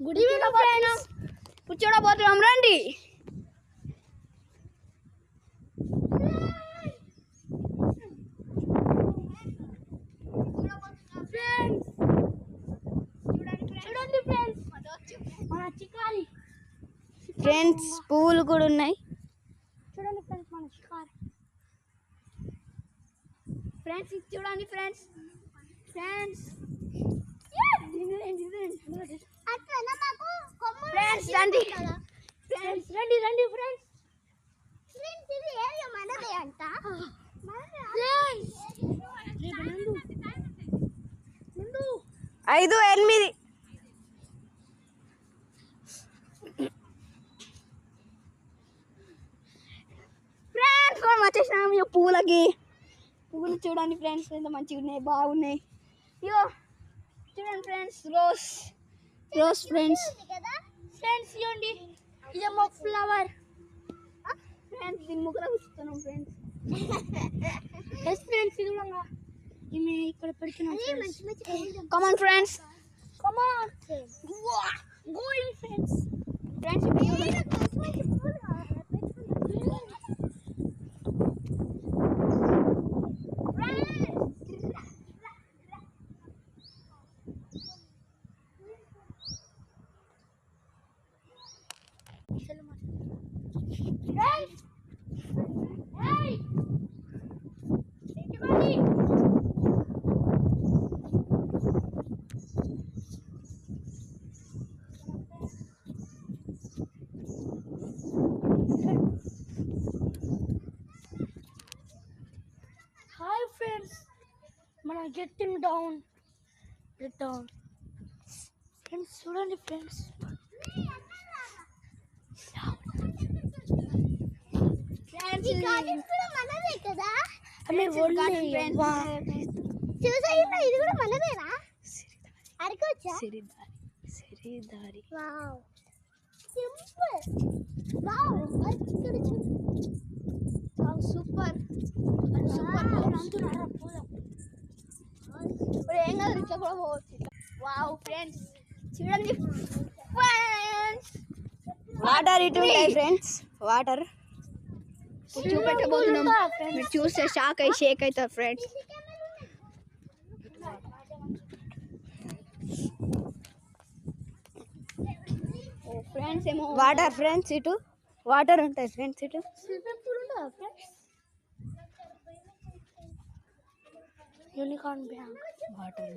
Good evening friends. కూర్చోడబోతున్నాం రండి. చూడండి friends, మన చికారి ఫ్రెండ్స్ పువ్వులు కూడా ఉన్నాయి. చూడండి ఫ్రెండ్స్, మన చికారి ఫ్రెండ్స్. ఇది చూడండి ఫ్రెండ్స్. ఫ్రెండ్స్ రండి. ఫ్రెండ్స్ రండి రండి ఫ్రెండ్స్. అంట 5, 8 ఫ్రెండ్స్ మనం వచ్చేసినాం. ఇక పువ్వులకి. పువ్వులు చూడండి ఫ్రెండ్స్, ఎంత మంచిగా ఉన్నాయి, బాగున్నాయి. ఇగో చూడండి ఫ్రెండ్స్, రోజ్ ఫ్రెండ్స్. ఫ్రెండ్స్ ఇవ్వండి, ఇదేమో ఫ్లవర్. ఫ్రెండ్స్ దీని ముగ్గురు కూర్చున్నాం ఫ్రెండ్స్. ఎస్ ఫ్రెండ్స్, ఇది కూడా ఈమె ఇక్కడ పెడుతున్నాం. Come on friends, come on going friends. Friends hi friends, మనం గెట్టింగ్ డౌన్ ఫ్రెండ్స్. చూడండి ఫ్రెండ్స్, మనదే కదా. ఇది కూడా మనదేనా? అరకొచ్చా? సిరిదారి. Wow simple. వావ్ ఇక్కడ చూడు. Wow super super. అంటున్నారా పోదాం. ఇప్పుడు ఏం కాదు, ఇట్లా కూడా పోవచ్చు. వావ్ ఫ్రెండ్స్ చూడండి ఫ్రెండ్స్, వాటర్ ఇటు ఉంటాయి ఫ్రెండ్స్. వాటర్ చూపెట్టబోతున్నాం. మీరు చూస్తే షేక్ అవుతారు ఫ్రెండ్స్. ఫ్రెండ్స్ ఏమో వాటర్ ఫ్రెండ్స్, ఇటు వాటర్ ఉంటాయి ఫ్రెండ్స్. ఇటు యూనికార్న్ బ్యాంక్ వాటర్.